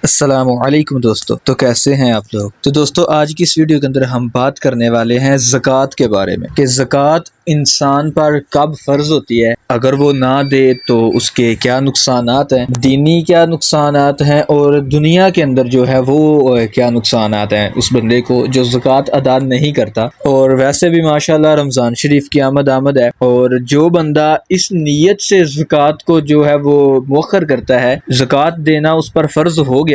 अस्सलामुअलैकुम दोस्तों, तो कैसे हैं आप लोग। तो दोस्तों, आज की इस वीडियो के अंदर हम बात करने वाले हैं ज़कात के बारे में कि ज़कात इंसान पर कब फ़र्ज होती है, अगर वो ना दे तो उसके क्या नुकसानात हैं, दीनी क्या नुकसानात हैं और दुनिया के अंदर जो है वो क्या नुकसानात हैं उस बंदे को जो ज़कात अदा नहीं करता। और वैसे भी माशाल्लाह रमज़ान शरीफ की आमद है और जो बंदा इस नीयत से ज़कात को जो है वो मुअख्खर करता है, ज़कात देना उस पर फ़र्ज हो गया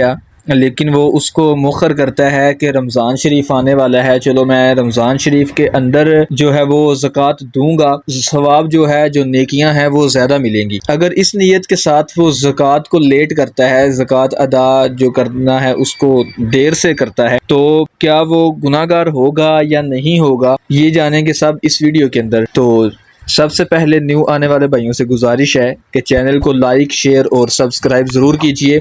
लेकिन वो उसको मुअख्खर करता है कि रमज़ान शरीफ आने वाला है, चलो मैं रमज़ान शरीफ के अंदर जो है वो ज़कात दूंगा, सवाब जो है जो नेकियां हैं वो ज़्यादा मिलेंगी। अगर इस नीयत के साथ वो ज़कात को लेट करता है, ज़कात अदा जो करना है उसको देर से करता है, तो क्या वो गुनाहगार होगा या नहीं होगा, ये जानेंगे सब इस वीडियो के अंदर। तो सबसे पहले न्यू आने वाले भाइयों से गुजारिश है कि चैनल को लाइक, शेयर और सब्सक्राइब ज़रूर कीजिए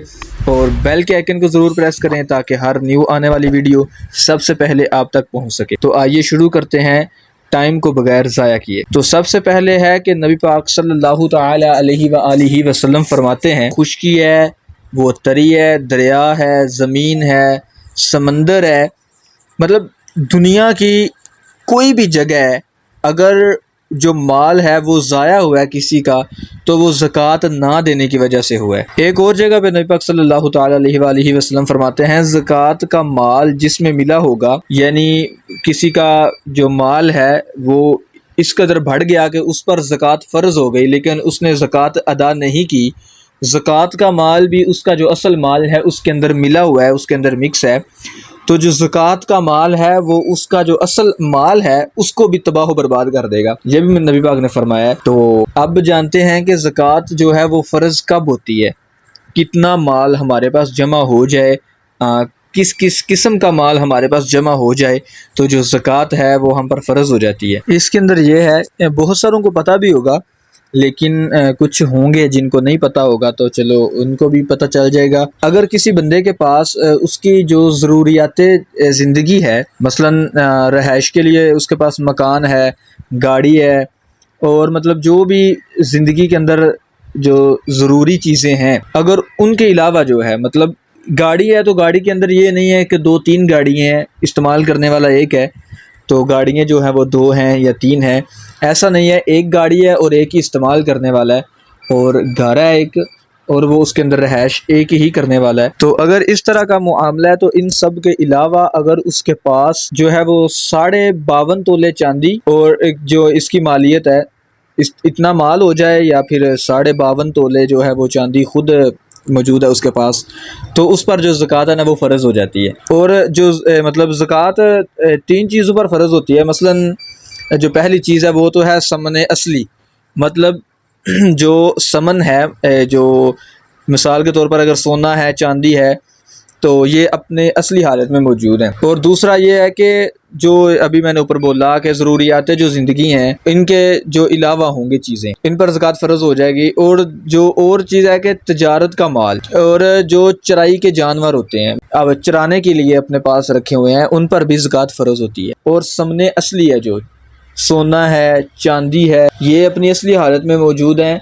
और बेल के आइकन को ज़रूर प्रेस करें ताकि हर न्यू आने वाली वीडियो सबसे पहले आप तक पहुंच सके। तो आइए शुरू करते हैं टाइम को बगैर ज़ाया किए। तो सबसे पहले है कि नबी पाक सल्लल्लाहु तआला अलैहि वसल्लम फरमाते हैं, खुशकी है, वो तरी है, दरिया है, ज़मीन है, समंदर है, मतलब दुनिया की कोई भी जगह है, अगर जो माल है वो ज़ाया हुआ है किसी का तो वो ज़कात ना देने की वजह से हुआ है। एक और जगह पे नबी पाक सल्लल्लाहु तआला अलैहि वसल्लम फरमाते हैं, ज़कात का माल जिसमें मिला होगा, यानी किसी का जो माल है वो इस कदर बढ़ गया कि उस पर ज़कात फ़र्ज़ हो गई लेकिन उसने ज़कात अदा नहीं की, ज़कात का माल भी उसका जो असल माल है उसके अंदर मिला हुआ है, उसके अंदर मिक्स है, तो जो ज़कात का माल है वो उसका जो असल माल है उसको भी तबाह बर्बाद कर देगा। ये भी नबी पाक ने फरमाया है। तो अब जानते हैं कि ज़कात जो है वो फ़र्ज़ कब होती है, कितना माल हमारे पास जमा हो जाए, किस किस किस्म का माल हमारे पास जमा हो जाए तो जो ज़कात है वो हम पर फ़र्ज़ हो जाती है। इसके अंदर ये है, बहुत सारों को पता भी होगा लेकिन कुछ होंगे जिनको नहीं पता होगा, तो चलो उनको भी पता चल जाएगा। अगर किसी बंदे के पास उसकी जो ज़रूरियात ज़िंदगी है, मसलन रहाइश के लिए उसके पास मकान है, गाड़ी है और मतलब जो भी ज़िंदगी के अंदर जो ज़रूरी चीज़ें हैं, अगर उनके अलावा जो है, मतलब गाड़ी है तो गाड़ी के अंदर ये नहीं है कि 2-3 गाड़ियाँ हैं, इस्तेमाल करने वाला एक है, तो गाड़ियाँ जो हैं वो 2 हैं या 3 हैं, ऐसा नहीं है। एक गाड़ी है और एक ही इस्तेमाल करने वाला है, और घर है एक और वो उसके अंदर रहाइश एक ही करने वाला है। तो अगर इस तरह का मामला है तो इन सब के अलावा अगर उसके पास जो है वो 52.5 तोले चांदी और एक जो इसकी मालियत है, इतना माल हो जाए या फिर 52.5 तोले जो है वो चांदी खुद मौजूद है उसके पास, तो उस पर जो ज़कात है ना वो फ़र्ज़ हो जाती है। और जो मतलब ज़कात 3 चीज़ों पर फ़र्ज़ होती है। मसलन जो पहली चीज़ है वो तो है समन असली, मतलब जो समन है, जो मिसाल के तौर पर अगर सोना है, चांदी है, तो ये अपने असली हालत में मौजूद हैं। और दूसरा ये है कि जो अभी मैंने ऊपर बोला कि ज़रूरियात जो ज़िंदगी हैं, इनके जो अलावा होंगे चीज़ें, इन पर ज़कात फ़र्ज़ हो जाएगी। और जो और चीज़ है कि तजारत का माल और जो चराई के जानवर होते हैं, अब चराने के लिए अपने पास रखे हुए हैं, उन पर भी ज़कात फ़र्ज़ होती है। और सामने असली है, जो सोना है, चांदी है, ये अपनी असली हालत में मौजूद हैं,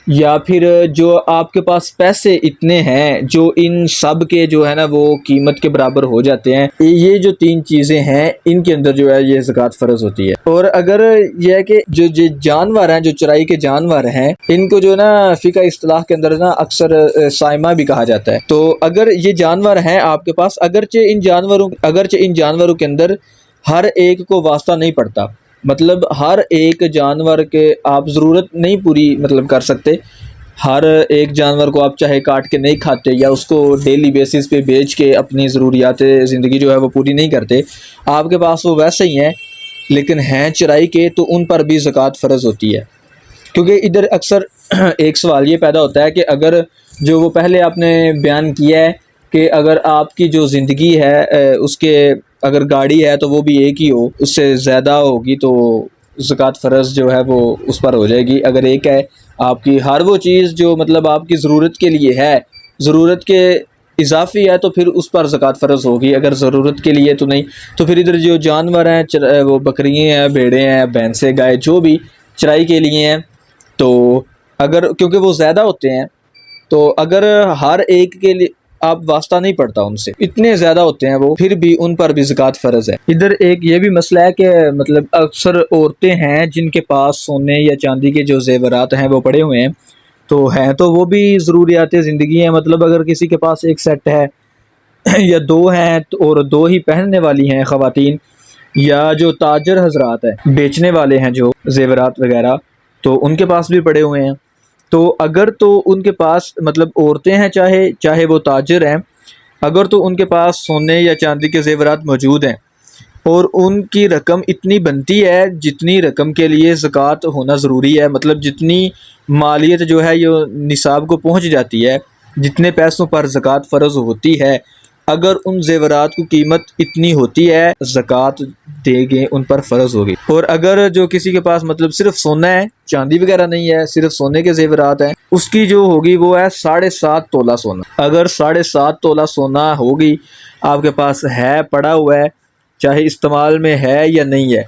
या फिर जो आपके पास पैसे इतने हैं जो इन सब के जो है ना वो कीमत के बराबर हो जाते हैं, ये जो 3 चीज़ें हैं इनके अंदर जो है ये ज़कात फ़र्ज़ होती है। और अगर यह है कि जो जानवर हैं, जो चराई के जानवर हैं, इनको जो ना फ़िक़्ह इस्तिलाह के अंदर ना अक्सर साइमा भी कहा जाता है। तो अगर ये जानवर हैं आपके पास, अगरचे इन जानवरों के अंदर हर एक को वास्ता नहीं पड़ता, मतलब हर एक जानवर के आप ज़रूरत नहीं पूरी मतलब कर सकते, हर एक जानवर को आप चाहे काट के नहीं खाते या उसको डेली बेसिस पे बेच के अपनी ज़रूरियात ज़िंदगी जो है वो पूरी नहीं करते, आपके पास वो वैसे ही हैं लेकिन हैं चराई के, तो उन पर भी ज़कात फ़र्ज़ होती है। क्योंकि इधर अक्सर एक सवाल ये पैदा होता है कि अगर जो वो पहले आपने बयान किया है कि अगर आपकी जो ज़िंदगी है उसके अगर गाड़ी है तो वो भी एक ही हो, उससे ज़्यादा होगी तो ज़कात फ़र्ज़ जो है वो उस पर हो जाएगी। अगर एक है आपकी, हर वो चीज़ जो मतलब आपकी ज़रूरत के लिए है, ज़रूरत के इजाफ़ी है, तो फिर उस पर ज़कात फ़र्ज़ होगी। अगर ज़रूरत के लिए तो नहीं, तो फिर इधर जो जानवर हैं, वो बकरियाँ हैं, भेड़ें हैं, भैंसें, गाय, जो भी चराई के लिए हैं, तो अगर क्योंकि वो ज़्यादा होते हैं, तो अगर हर एक के लिए आप वास्ता नहीं पड़ता उनसे, इतने ज़्यादा होते हैं वो, फिर भी उन पर भी ज़कात फ़र्ज़ है। इधर एक ये भी मसला है कि मतलब अक्सर औरतें हैं जिनके पास सोने या चांदी के जो ज़ेवरात हैं वो पड़े हुए हैं, तो हैं तो वो भी ज़रूरियात ज़िंदगी हैं। मतलब अगर किसी के पास एक सेट है या दो हैं और दो ही पहनने वाली हैं ख़वातीन, या जो ताजर हजरात है, बेचने वाले हैं जो ज़ेवरात वगैरह, तो उनके पास भी पड़े हुए हैं। तो अगर तो उनके पास मतलब औरतें हैं, चाहे वो ताजर हैं, अगर तो उनके पास सोने या चांदी के ज़ेवरात मौजूद हैं और उनकी रकम इतनी बनती है जितनी रकम के लिए ज़कात होना ज़रूरी है, मतलब जितनी मालियत जो है ये निसाब को पहुंच जाती है, जितने पैसों पर ज़कात फ़र्ज़ होती है, अगर उन ज़ेवरात की कीमत इतनी होती है ज़कात देंगे, उन पर फ़र्ज़ होगी। और अगर जो किसी के पास मतलब सिर्फ सोना है, चांदी वगैरह नहीं है, सिर्फ सोने के ज़ेवरात हैं, उसकी जो होगी वो है 7.5 तोला सोना। अगर 7.5 तोला सोना होगी आपके पास है, पड़ा हुआ है, चाहे इस्तेमाल में है या नहीं है,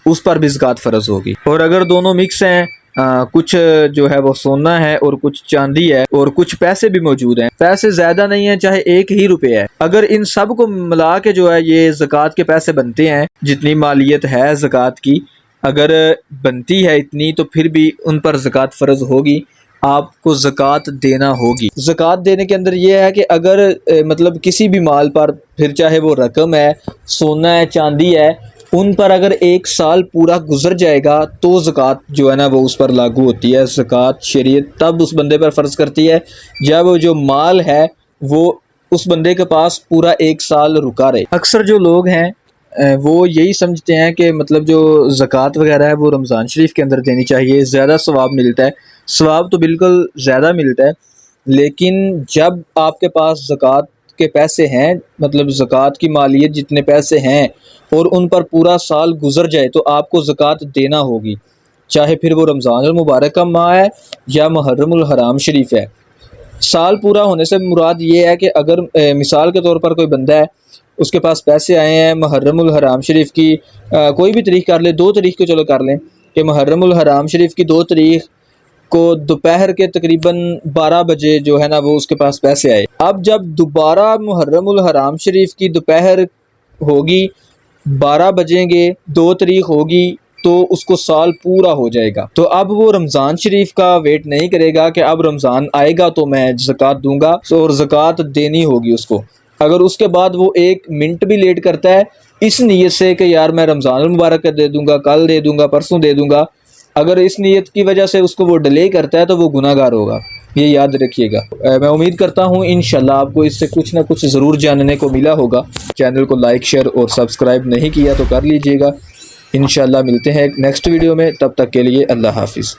उस पर भी ज़कात फ़र्ज़ होगी। और अगर दोनों मिक्स हैं, कुछ जो है वो सोना है और कुछ चांदी है और कुछ पैसे भी मौजूद हैं, पैसे ज़्यादा नहीं है, चाहे 1 ही रुपये है, अगर इन सब को मिला के जो है ये ज़कात के पैसे बनते हैं, जितनी मालियत है ज़कात की अगर बनती है इतनी, तो फिर भी उन पर ज़कात फ़र्ज़ होगी, आपको ज़कात देना होगी। ज़कात देने के अंदर ये है कि अगर मतलब किसी भी माल पर, फिर चाहे वो रकम है, सोना है, चांदी है, उन पर अगर 1 साल पूरा गुजर जाएगा तो ज़कात जो है ना वो उस पर लागू होती है। ज़कात शरीयत तब उस बंदे पर फ़र्ज़ करती है जब वो जो माल है वो उस बंदे के पास पूरा 1 साल रुका रहे। अक्सर जो लोग हैं वो यही समझते हैं कि मतलब जो ज़कात वगैरह है वो रमज़ान शरीफ के अंदर देनी चाहिए, ज़्यादा सवाब मिलता है। सवाब तो बिल्कुल ज़्यादा मिलता है, लेकिन जब आपके पास ज़कात के पैसे हैं, मतलब ज़कात की मालियत जितने पैसे हैं और उन पर पूरा साल गुजर जाए, तो आपको ज़कात देना होगी, चाहे फिर वो रमज़ान मुबारक का माह है या मुहर्रमुल हराम शरीफ है। साल पूरा होने से मुराद ये है कि अगर मिसाल के तौर पर कोई बंदा है, उसके पास पैसे आए हैं मुहर्रमुल हराम शरीफ की, कोई भी तारीख कर ले, 2 तारीख को चलो कर लें कि मुहर्रमुल हराम शरीफ की 2 तारीख को दोपहर के तकरीबन 12 बजे जो है ना वो उसके पास पैसे आए। अब जब दोबारा मुहर्रमुल हराम शरीफ की दोपहर होगी, 12 बजेंगे, 2 तारीख होगी, तो उसको साल पूरा हो जाएगा। तो अब वो रमज़ान शरीफ का वेट नहीं करेगा कि अब रमज़ान आएगा तो मैं ज़कात दूंगा, और ज़कात देनी होगी उसको। अगर उसके बाद वो 1 मिनट भी लेट करता है इस नीयत से कि यार मैं रमज़ान मुबारक दे दूंगा, कल दे दूंगा, परसों दे दूंगा, अगर इस नीयत की वजह से उसको वो डिले करता है तो वो गुनाहगार होगा, ये याद रखिएगा। मैं उम्मीद करता हूँ इंशाल्लाह आपको इससे कुछ ना कुछ ज़रूर जानने को मिला होगा। चैनल को लाइक, शेयर और सब्सक्राइब नहीं किया तो कर लीजिएगा। इंशाल्लाह मिलते हैं नेक्स्ट वीडियो में, तब तक के लिए अल्लाह हाफिज़।